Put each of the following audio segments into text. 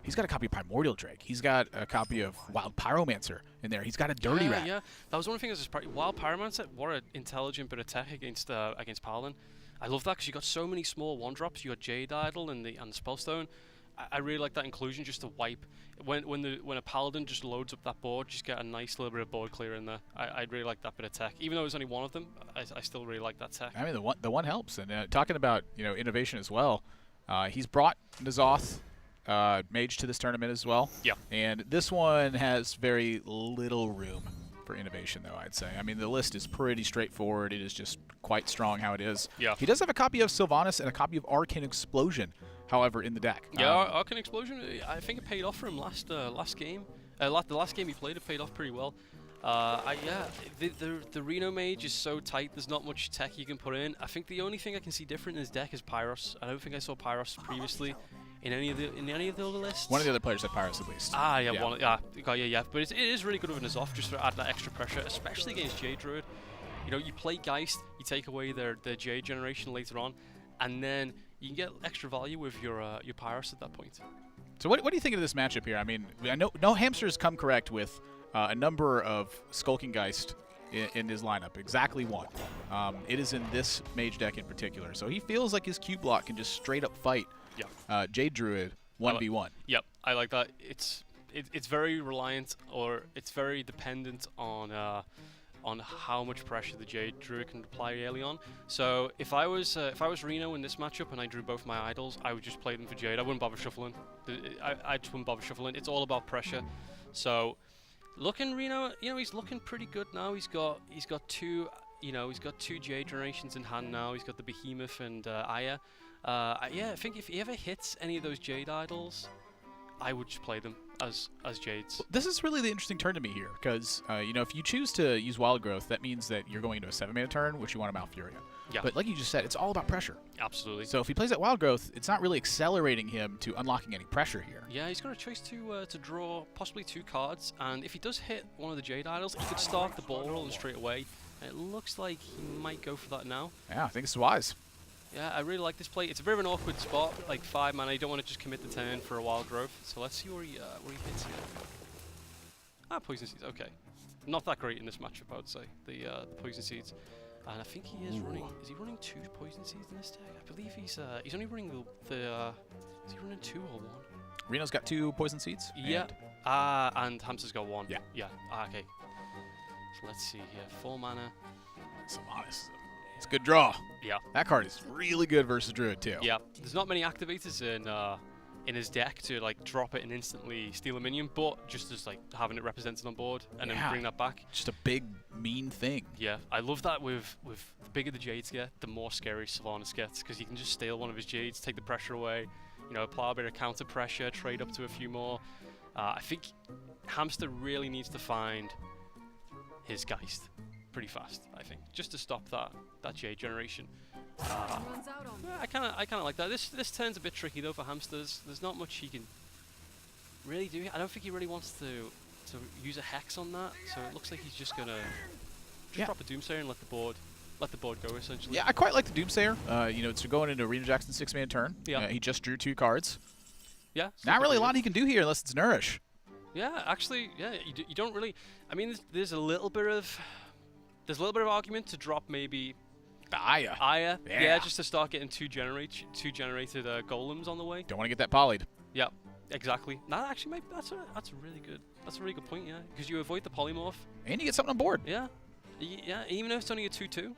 He's got a copy of Primordial Drake. He's got a copy of Wild Pyromancer in there. He's got a Dirty Rat. Yeah, that was one of the things. Wild Pyromancer, what an intelligent bit of tech against Paladin. I love that because you got so many small one-drops. You got Jade Idol and the Spellstone. I really like that inclusion just to wipe. When a Paladin just loads up that board, just get a nice little bit of board clear in there. I really like that bit of tech. Even though there's only one of them, I still really like that tech. I mean, the one helps. And talking about innovation as well, he's brought N'Zoth Mage to this tournament as well. Yeah. And this one has very little room for innovation, though, I'd say. I mean, the list is pretty straightforward. It is just quite strong how it is. Yeah. He does have a copy of Sylvanas and a copy of Arcane Explosion, however, in the deck. Yeah, Arcane Explosion, I think it paid off for him last game. The last game he played, it paid off pretty well. Yeah, the Reno Mage is so tight, there's not much tech you can put in. I think the only thing I can see different in his deck is Pyros. I don't think I saw Pyros previously in any of the other lists. One of the other players had Pyros at least. Yeah. But it is really good with N'Zoth just to add that extra pressure, especially against Jade Druid. You play Geist, you take away their Jade generation later on, and then you can get extra value with your Pyros at that point. So what do you think of this matchup here? I mean, I know no Hamster's come correct with a number of Skulking Geist in his lineup, exactly one. It is in this Mage deck in particular. So he feels like his Q block can just straight up fight Jade Druid 1v1. Yep, I like that. It's very reliant, or it's very dependent on how much pressure the Jade Druid can apply early on. So if I was Reno in this matchup and I drew both my idols, I would just play them for Jade. I wouldn't bother shuffling. I just wouldn't bother shuffling. It's all about pressure. So looking Reno, he's looking pretty good now. He's got two Jade generations in hand now. He's got the Behemoth and Aya. Yeah, I think if he ever hits any of those Jade idols, I would just play them as Jades. This is really the interesting turn to me here, because if you choose to use Wild Growth, that means that you're going into a 7-mana turn, which you want to Malfurion. Yeah. But like you just said, it's all about pressure. Absolutely. So if he plays that Wild Growth, it's not really accelerating him to unlocking any pressure here. Yeah, he's got a choice to draw possibly 2 cards, and if he does hit one of the Jade idols, he could start the ball rolling straight away. And it looks like he might go for that now. Yeah, I think it's wise. Yeah, I really like this play. It's a bit of an awkward spot, like 5 mana. You don't want to just commit the turn for a Wild Growth. So let's see where he hits here. Poison Seeds. Okay, not that great in this matchup, I would say. The Poison Seeds, and I think he is running. Is he running 2 Poison Seeds in this deck? I believe he's only running the. Is he running 2 or 1? Reno's got 2 Poison Seeds. Yeah. And Hamster's got 1. Yeah. Yeah. Okay. So let's see here. 4 mana. Sylvanas. It's a good draw. Yeah. That card is really good versus Druid too. Yeah. There's not many activators in his deck to like drop it and instantly steal a minion, but just as like having it represented on board and then bring that back. Just a big mean thing. Yeah. I love that with the bigger the Jades get, the more scary Sylvanas gets, because you can just steal one of his Jades, take the pressure away, apply a bit of counter pressure, trade up to a few more. I think Hamster really needs to find his Geist pretty fast, I think, just to stop that Jade generation. I kind of like that. This turn's a bit tricky though for Hamsters. There's not much he can really do. I don't think he really wants to use a Hex on that. So it looks like he's just gonna drop a Doomsayer and let the board go essentially. Yeah, I quite like the Doomsayer. It's going into RenoJackson 6-man turn. Yeah. He just drew 2 cards. Yeah. Not really a lot he can do here unless it's Nourish. Yeah, actually, yeah, you don't really. I mean, there's a little bit of argument to drop maybe Aya. Yeah, just to start getting two generated golems on the way. Don't want to get that polyed. Yeah, exactly. That actually that's a really good point. Yeah, because you avoid the polymorph and you get something on board. Yeah, even if it's only a 2/2,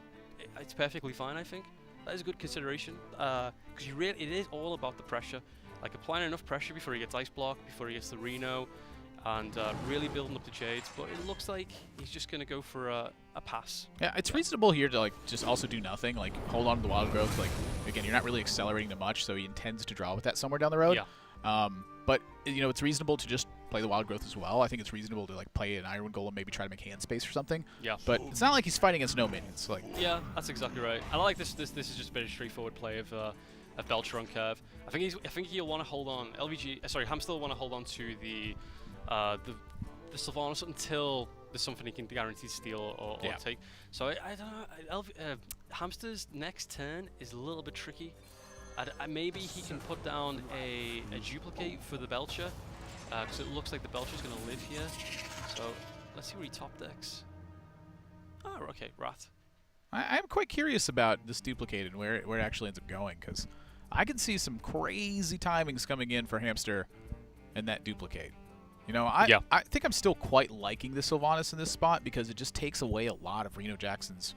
it's perfectly fine. I think that is a good consideration. Because it is all about the pressure, like applying enough pressure before he gets Ice Block, before he gets the Reno. And really building up the Jades, but it looks like he's just going to go for a pass. Yeah, it's reasonable here to just also do nothing, hold on to the Wild Growth. Again, you're not really accelerating to much, so he intends to draw with that somewhere down the road. Yeah. But it's reasonable to just play the Wild Growth as well. I think it's reasonable to play an Iron Golem, maybe try to make hand space or something. Yeah. But it's not like he's fighting against no minions. Yeah, that's exactly right. And I like this. This is just a bit of straightforward play of Belcher on curve. I think he'll want to hold on. Hamster will want to hold on to the Sylvanas until there's something he can guarantee steal or take. So I don't know. Hamster's next turn is a little bit tricky. Maybe he can put down a duplicate for the Belcher, because it looks like the Belcher's going to live here. So let's see where he top decks. Oh, okay, Rat. I'm quite curious about this duplicate and where it actually ends up going, because I can see some crazy timings coming in for Hamster and that duplicate. You know, I think I'm still quite liking the Sylvanas in this spot because it just takes away a lot of RenoJackson's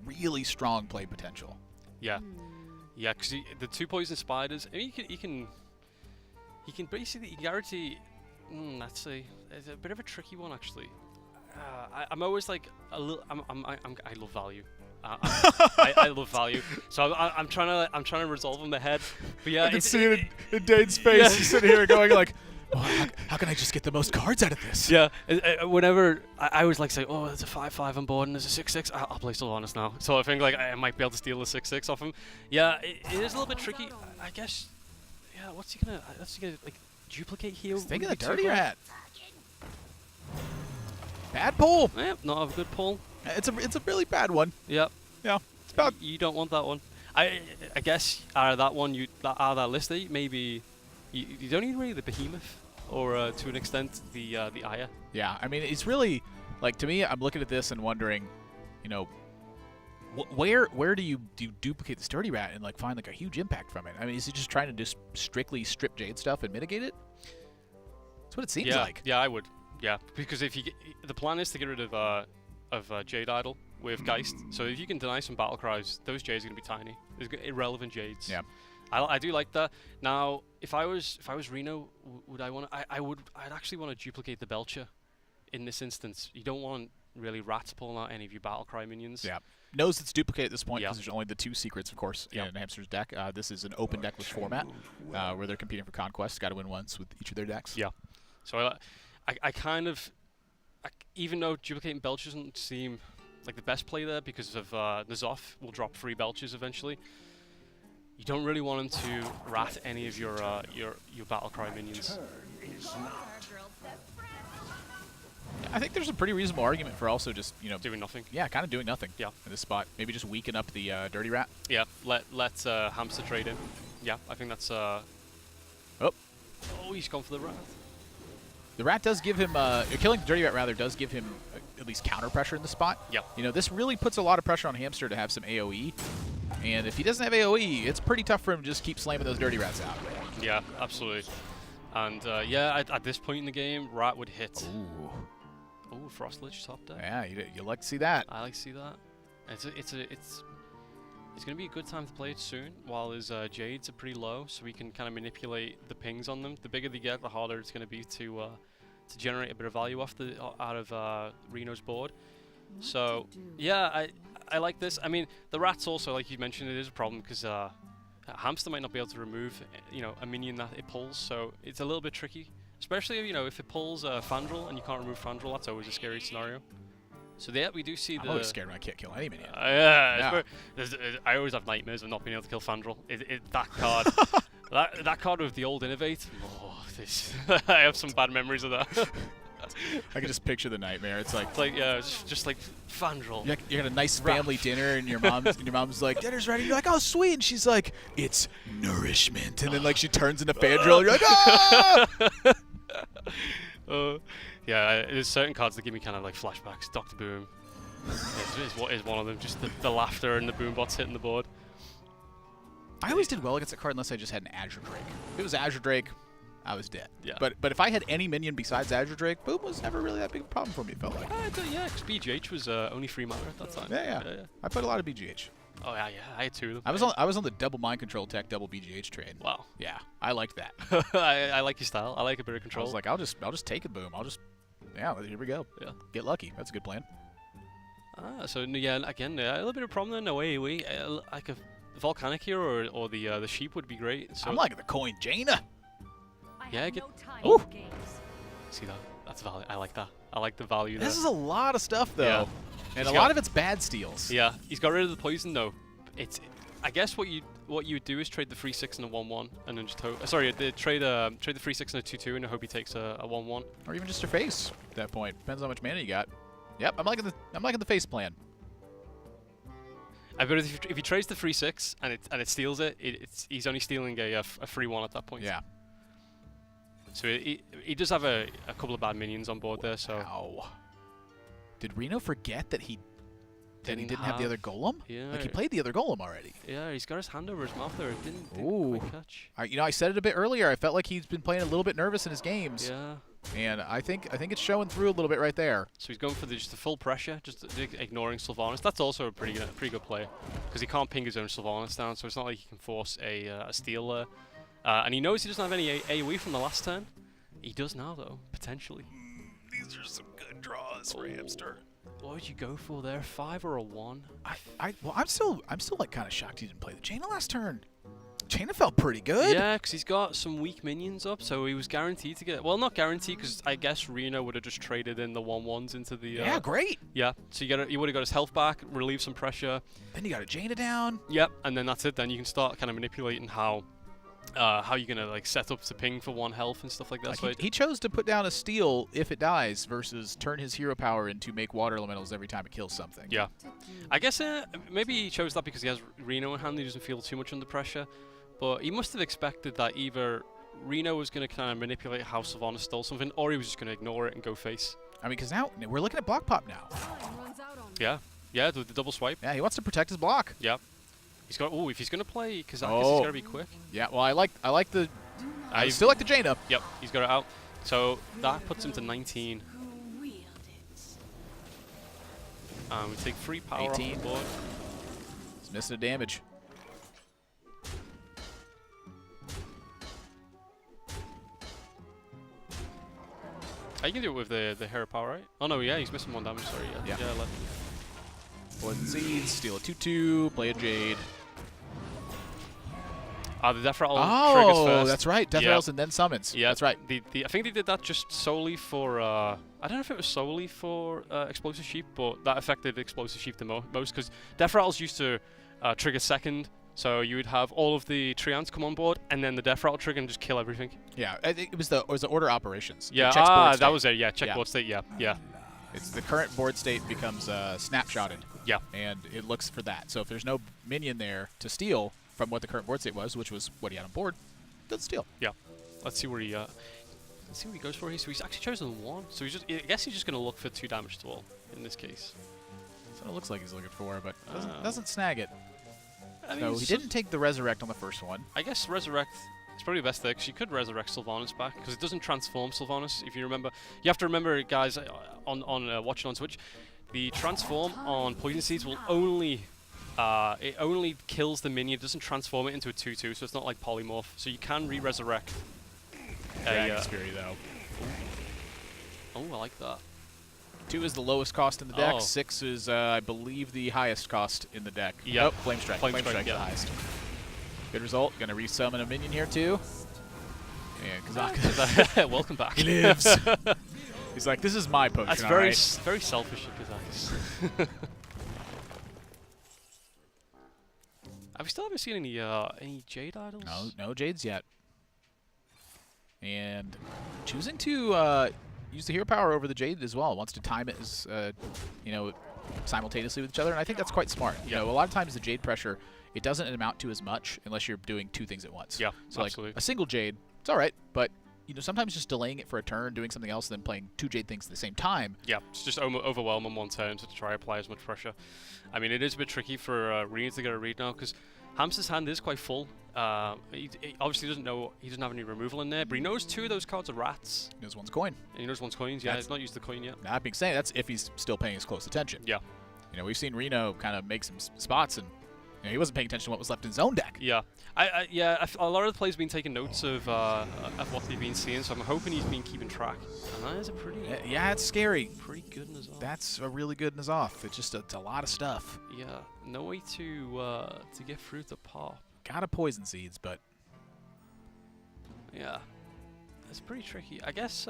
really strong play potential. Yeah. Yeah, because the 2 poison spiders, I mean, he can basically guarantee. That's it's a bit of a tricky one, actually. I'm always like a little. I love value. I love value. So I'm trying to resolve in my head. But yeah, I can see it in Dane's face. Yeah. He's sitting here going like, oh, how can I just get the most cards out of this? Yeah, whenever I always like say, oh, there's a 5/5 on board and there's a 6/6, I'll play Sylvanas now. So I think like I might be able to steal the 6/6 off him. Yeah, it is a little bit tricky. I guess. Yeah, what's he gonna like duplicate here? Think of the dirty rat. Bad pull. Yep, not a good pull. It's a really bad one. Yep. Yeah, it's about. You don't want that one. I guess out of that one, out of that list, maybe you don't need really the behemoth. Or to an extent, the Aya. Yeah, I mean, it's really like, to me, I'm looking at this and wondering, you know, where do you duplicate the sturdy rat and like find like a huge impact from it? I mean, is he just trying to just strictly strip Jade stuff and mitigate it? That's what it seems like. Yeah, I would. Yeah, because if the plan is to get rid of Jade Idol with Geist. So if you can deny some battle cries, those Jades are gonna be tiny. There's irrelevant Jades. Yeah. I do like that. Now, if I was Reno, would I want to? I'd actually want to duplicate the Belcher. In this instance, you don't want really rats pulling out any of your battle cry minions. Yeah. Knows it's duplicate at this point because there's only the 2 secrets, of course, in Hamster's deck. This is an open deckless format where they're competing for conquest. Got to win once with each of their decks. Yeah. So I kind of, even though duplicating Belcher doesn't seem like the best play there because of N'Zoth will drop 3 Belchers eventually. You don't really want him to rat any of your battle cry minions. I think there's a pretty reasonable argument for also just, you know, doing nothing. Yeah, kind of doing nothing. Yeah. In this spot, maybe just weaken up the dirty rat. Yeah. Let Hamster trade in. Yeah, I think that's. Oh, he's gone for the rat. The rat does give him, killing the dirty rat rather does give him at least counter pressure in the spot. Yeah. You know, this really puts a lot of pressure on Hamster to have some AoE. And if he doesn't have AoE, it's pretty tough for him to just keep slamming those dirty rats out. Yeah, absolutely. And yeah, at this point in the game, rat would hit. Ooh. Ooh, Frost Lich top deck. Yeah, you like to see that. I like to see that. It's gonna be a good time to play it soon, while his Jades are pretty low, so we can kind of manipulate the pings on them. The bigger they get, the harder it's gonna be to generate a bit of value out of Reno's board. So yeah, I like this. I mean, the rats also, like you mentioned, it is a problem because Hamster might not be able to remove, you know, a minion that it pulls, so it's a little bit tricky. Especially, you know, if it pulls Fandral and you can't remove Fandral, that's always a scary scenario. So yeah, we do see I'm always scared when I can't kill any minion. Yeah. I always have nightmares of not being able to kill Fandral. That card, that card with the old Innovate. Oh, I have some bad memories of that. I can just picture the nightmare. It's like yeah, just like Fandral. You got a nice family dinner, and your mom's like, dinner's ready. You're like, oh sweet, and she's like, it's nourishment, and then like she turns into Fandral. You're like, ah! Yeah, there's certain cards that give me kind of like flashbacks. Dr. Boom is one of them. Just the laughter and the boom bots hitting the board. I always did well against that card unless I just had an Azure Drake. If it was Azure Drake, I was dead. Yeah. But if I had any minion besides Azure Drake, boom was never really that big a problem for me, it felt like. Yeah, because BGH was only 3 mana at that time. Yeah. I played a lot of BGH. Oh yeah, I had 2 of them. I was on the double mind control tech, double BGH trade. Wow. Yeah, I liked that. I like your style. I like a bit of control. I was like, I'll just take it, boom. Here we go. Yeah. Get lucky. That's a good plan. So yeah, again, a little bit of problem there. No AoE. Like a volcanic here or the sheep would be great. So I'm liking the coin Jaina. Yeah, Ooh. See that? That's value. I like that. I like the value there. This is a lot of stuff though. Yeah. And a lot of it's bad steals. Yeah, he's got rid of the poison though. I guess what you would do is trade the 3/6 and a 1/1 and then just hope. Sorry, trade the 3/6 and a 2/2 and hope he takes a 1/1. Or even just a face at that point. Depends on how much mana you got. Yep, I'm liking the face plan. I bet if he trades the 3/6 and it steals it, he's only stealing a free one at that point. Yeah. So he does have a couple of bad minions on board there. So. Wow. Did Reno forget that he didn't have the other golem? Yeah. Like he played the other golem already. Yeah, he's got his hand over his mouth there. It didn't quite catch. You know, I said it a bit earlier. I felt like he's been playing a little bit nervous in his games. Yeah. And I think it's showing through a little bit right there. So he's going for just the full pressure, just ignoring Sylvanas. That's also a pretty good play, because he can't ping his own Sylvanas down, so it's not like he can force a steal there. And he knows he doesn't have any AoE from the last turn. He does now, though, potentially. These are some good draws for Hamster. What would you go for there? 5 or a 1? Well, I'm still like kind of shocked he didn't play the Jaina last turn. Jaina felt pretty good. Yeah, because he's got some weak minions up, so he was guaranteed to get... Well, not guaranteed, because I guess Reno would have just traded in the 1/1s into the... yeah, great. Yeah, so you would have got his health back, relieve some pressure. Then you got a Jaina down. Yep, and then that's it. Then you can start kind of manipulating how you're going to like set up to ping for 1 health and stuff like that. Like he chose to put down a steal if it dies versus turn his hero power into make water elementals every time it kills something. Yeah. I guess maybe he chose that because he has Reno in hand. He doesn't feel too much under pressure. But he must have expected that either Reno was going to kind of manipulate how Sylvanas stole something, or he was just going to ignore it and go face. I mean, because now we're looking at block pop now. Yeah. Yeah, the double swipe. Yeah, he wants to protect his block. Yeah. He's got... Oh, if he's going to play Kazakis, he's got to be quick. Yeah, well, I like the... I still like the Jaina. Yep, he's got it out. So that puts him to 19. We take 3 power 18. off the board. He's missing a damage. You can do it with the hero power, right? Oh no, yeah, he's missing 1 damage. Sorry, yeah. Yeah. 11. Poison Seeds, steal a 2/2, play a Jade. The Death Rattle triggers first. Oh, that's right. Death Rattles and then summons. Yeah, that's right. I think they did that just solely for... I don't know if it was solely for Explosive Sheep, but that affected Explosive Sheep the most, because Death Rattles used to trigger second, so you would have all of the Treants come on board, and then the Death Rattle trigger and just kill everything. Yeah, it was the order operations. Yeah, that was it. Yeah, check board state. Yeah. It's the current board state becomes snapshotted. Yeah. And it looks for that. So if there's no minion there to steal from what the current board state was, which was what he had on board, doesn't steal. Yeah. Let's see where he goes for here. So he's actually chosen 1. So I guess he's just going to look for 2 damage to all in this case. That's what it looks like he's looking for, but doesn't snag it. I mean, so he didn't take the Resurrect on the first one. I guess Resurrect is probably the best there, because you could Resurrect Sylvanas back, because it doesn't transform Sylvanas, if you remember. You have to remember, guys, on watching on Switch, the transform on Poison Seeds will only... it only kills the minion, it doesn't transform it into a 2/2, so it's not like Polymorph. So you can re-resurrect. Dragon Fury, though. Oh, I like that. 2 is the lowest cost in the deck. 6 is, I believe, the highest cost in the deck. Yep. Oh, Flame Strike. Flame Strike, the highest. Good result. Going to resummon a minion here, too. And Kazakis. Welcome back. He lives. He's like, this is my potion, That's very selfish of Kazakis. Have we still haven't seen any Jade idols? No Jades yet. And choosing to use the hero power over the Jade as well. Wants to time it as simultaneously with each other, and I think that's quite smart. You know, a lot of times the Jade pressure, it doesn't amount to as much unless you're doing 2 things at once. Yeah, so absolutely. Like a single Jade, it's all right, but sometimes just delaying it for a turn, doing something else, then playing 2 Jade things at the same time. Yeah, it's just overwhelm on 1 turn to try to apply as much pressure. I mean, it is a bit tricky for Reno to get a read now, because Hamster's hand is quite full. He obviously doesn't know, he doesn't have any removal in there, but he knows 2 of those cards are rats. He knows 1's coin. And he knows 1's coins, yeah, he's not used the coin yet. That being said, that's if he's still paying his close attention. Yeah. We've seen Reno kind of make some spots, and he wasn't paying attention to what was left in his own deck. Yeah. A lot of the players have been taking notes of what they've been seeing, so I'm hoping he's been keeping track. And that is a pretty... Yeah, it's scary. Pretty good in his off. That's a really good in his off. It's just it's a lot of stuff. Yeah. No way to get through the pop. Gotta Poison Seeds, but... Yeah. It's pretty tricky. I guess,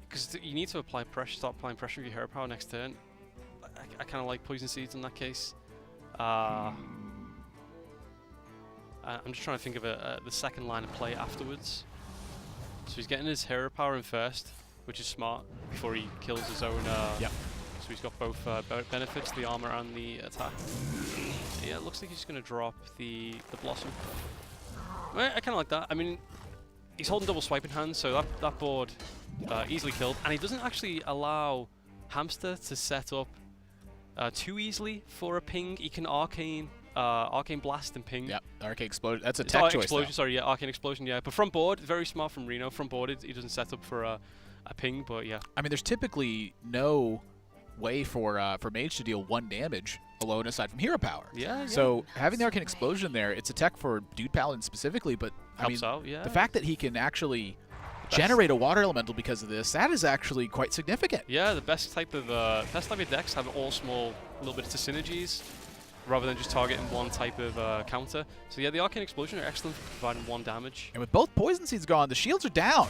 because you need to apply pressure, start applying pressure with your hero power next turn. I kind of like Poison Seeds in that case. I'm just trying to think of the second line of play afterwards. So he's getting his hero power in first, which is smart, before he kills his own so he's got both benefits, the armor and the attack. Yeah, it looks like he's going to drop the Blossom. Well, I kind of like that. I mean, he's holding double swipe in hand, so that board easily killed. And he doesn't actually allow Hamster to set up too easily for a ping. He can Arcane Blast and ping. Yep, Arcane Explosion. That's a tech choice. Explosion, sorry, yeah, Arcane Explosion, yeah. But front board, very smart from Reno. Front board, he doesn't set up for a ping, but yeah. I mean, there's typically no way for Mage to deal 1 damage alone aside from hero power. Yeah. So having the Arcane Explosion there, it's a tech for Dude Paladin specifically, but helps out, yeah. The fact that he can actually generate a water elemental because of this, that is actually quite significant. Yeah, the best type of decks have all small little bits of synergies rather than just targeting one type of counter. So yeah, the Arcane Explosion are excellent for providing 1 damage. And with both Poison Seeds gone, the shields are down.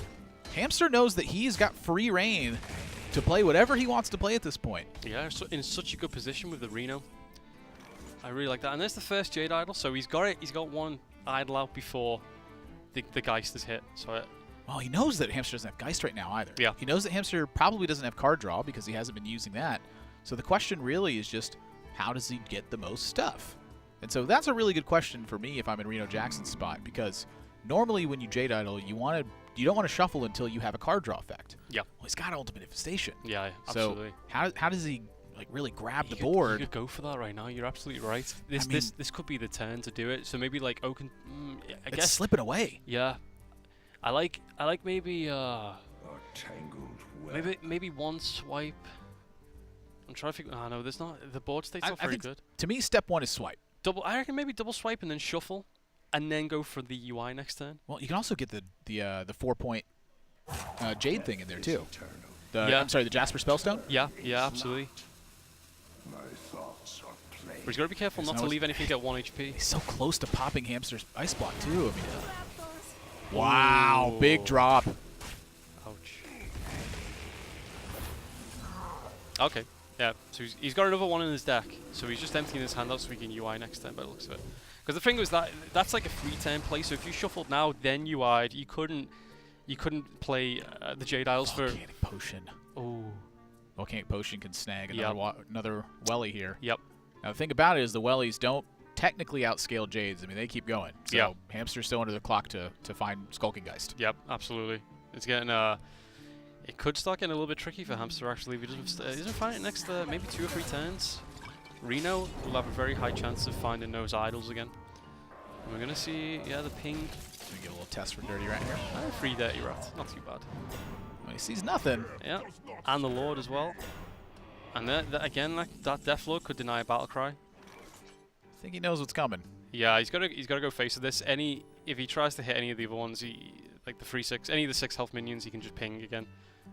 Hamster knows that he's got free reign to play whatever he wants to play at this point. Yeah, so in such a good position with the Reno. I really like that. And there's the first Jade Idol, so he's got it. He's got 1 Idol out before the Geist is hit. So well, he knows that Hamster doesn't have Geist right now either. Yeah. He knows that Hamster probably doesn't have card draw because he hasn't been using that. So the question really is just, how does he get the most stuff? And so that's a really good question for me if I'm in RenoJackson's spot, because normally when you Jade Idol, you don't want to shuffle until you have a card draw effect. Yeah. Well, he's got Ultimate Infestation. Yeah, absolutely. So how does he like really grab the board? You could go for that right now. You're absolutely right. This could be the turn to do it. So maybe like Oaken. I guess it's slipping away. Yeah. I like maybe maybe 1 swipe. I'm trying to figure. Oh no, there's not. The board state's not very good. To me, step 1 is swipe. I reckon maybe double swipe and then shuffle, and then go for the UI next turn. Well, you can also get the 4-point Jade thing in there too. I'm sorry, the Jasper Spellstone. Yeah, absolutely. But he's got to be careful not to leave anything at 1 HP. He's so close to popping Hamster's Ice Block too. I mean, wow, big drop. Ouch. Okay. Yeah, so he's got another 1 in his deck, so he's just emptying his hand out so he can UI next turn by the looks of it. Because the thing was that's like a free turn play, so if you shuffled now, then UI'd, you couldn't play the Jade Isles for... Volcanic Potion. Oh. Volcanic Potion can snag another Welly here. Yep. Now the thing about it is the Wellies don't technically outscale Jades. I mean, they keep going. So Hamster's still under the clock to find Skulking Geist. Yep, absolutely. It's getting... It could start getting a little bit tricky for Hamster, actually, if he doesn't find it next maybe 2 or 3 turns. Reno will have a very high chance of finding those idols again. And we're going to see, the ping. Let me get a little test for Dirty Rat here. Free Dirty Rat, not too bad. Well, he sees nothing. Yeah, and the Lord as well. And again, that Death Lord could deny a Battle Cry. I think he knows what's coming. Yeah, he's got to go face with this. If he tries to hit any of the other ones, like the 3/6, any of the 6 health minions, he can just ping again.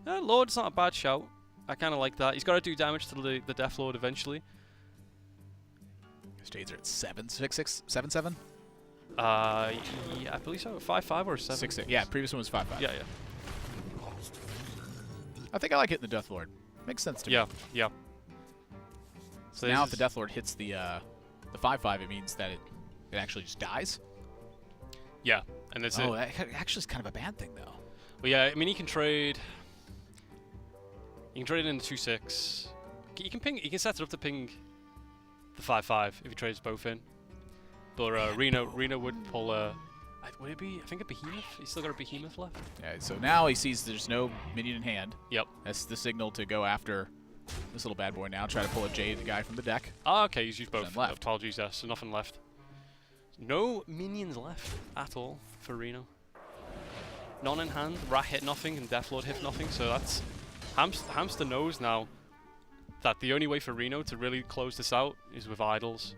Lord's not a bad shout. I kind of like that. He's got to do damage to the Death Lord eventually. His Jades are at 7/6, 7/7? Yeah, I believe so. 5/5 or 7? 6/6. Yeah, previous one was 5/5. Yeah. I think I like hitting the Death Lord. Makes sense to me. Yeah. So now if the Death Lord hits the 5/5, it means that it actually just dies? Yeah, and that's it. That actually is kind of a bad thing, though. Well, yeah, I mean, he can trade... You can trade in the 2/6. You can ping. You can set it up to ping the 5/5 if he trades both in. But Reno would pull a... Would it be? I think a Behemoth. He's still got a Behemoth left. Yeah. So now he sees there's no minion in hand. Yep. That's the signal to go after this little bad boy now. Try to pull a Jade guy from the deck. Ah, okay. He's used both. Left. Apologies, yes. So nothing left. No minions left at all for Reno. None in hand. Rat hit nothing and Death Lord hit nothing. So that's... Hamster knows now that the only way for Reno to really close this out is with idols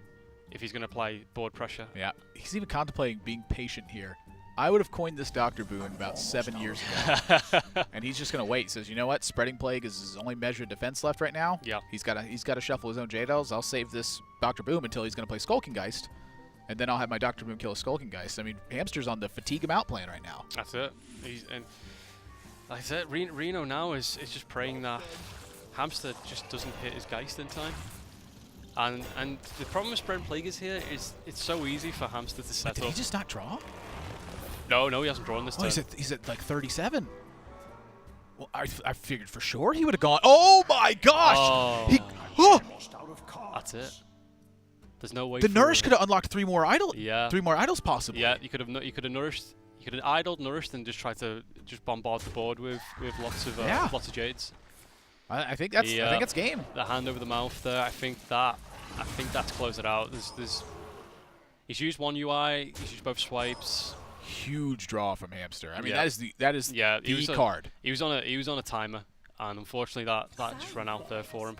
if he's going to apply board pressure. Yeah, he's even contemplating being patient here. I would have coined this Dr. Boon about 7 years ago. And he's just going to wait. He says, you know what? Spreading Plague is his only measure of defense left right now. Yeah. He's got to shuffle his own Jade Elves. I'll save this Dr. Boom until he's going to play Skulking Geist. And then I'll have my Dr. Boom kill a Skulking Geist. I mean, Hamster's on the fatigue him out plan right now. That's it. Like I said, Reno now is just praying that Hamster just doesn't hit his Geist in time. And the problem with Spread Plague is here is it's so easy for Hamster to set up. Did he just not draw? No, he hasn't drawn this turn. He's at like 37. Well, I figured for sure he would have gone. Oh my gosh! Oh. That's it. There's no way. The Nourish could have unlocked 3 more idols possibly. Yeah, you could have nourished. You could have idled, nourished, and just tried to just bombard the board with lots of jades. I think that's game. The hand over the mouth there. I think that's closed it out. He's used one UI. He's used both swipes. Huge draw from Hamster. I mean, Yeah. that is the card. He was on a timer, and unfortunately that just ran out there for him.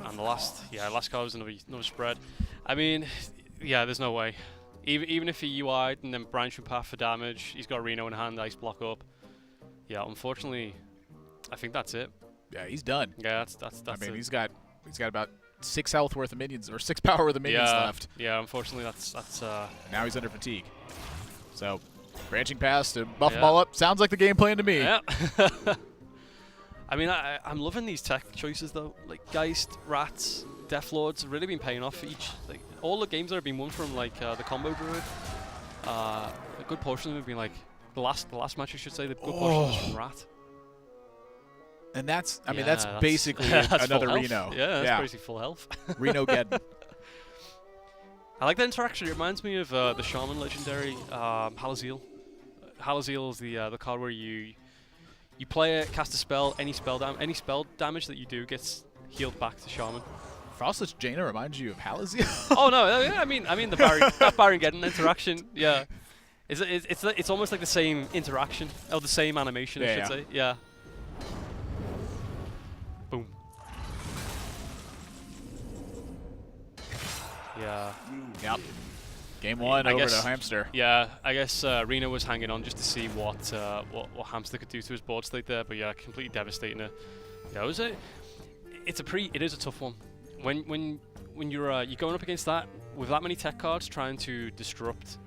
And the last card was another spread. I mean, yeah, there's no way. Even if he UI'd and then branching path for damage, he's got Reno in hand, ice block up. Yeah, unfortunately, I think that's it. Yeah, he's done. Yeah, that's. I mean, he's got about 6 health worth of minions, or 6 power worth of minions left. Yeah, unfortunately, that's. Now he's under fatigue. So, branching pass to buff them all up. Sounds like the game plan to me. Yeah. I mean, I'm loving these tech choices though. Like Geist, Rats, Deathlords have really been paying off for each. Like all the games that have been won from like the combo druid. A good portion of them have been like the last match, I should say. The good portion was from Rat. And that's, I mean, that's basically another Reno. Yeah, that's basically full health. RenoGaddon. I like that interaction. It reminds me of the Shaman legendary Halaziel. Halaziel is the card where you play it, cast a spell, any spell damage that you do gets healed back to Shaman. Frostless Jaina reminds you of Halaziel? Oh no, yeah, I mean the Baron Geddon interaction, yeah. It's almost like the same interaction, or the same animation, I should say. Yeah. Boom. Yeah. Yep. Game 1 over to Hamster. Yeah, I guess Reno was hanging on just to see what Hamster could do to his board state there, but yeah, completely devastating it. Yeah, it is a tough one. When you're going up against that with that many tech cards trying to disrupt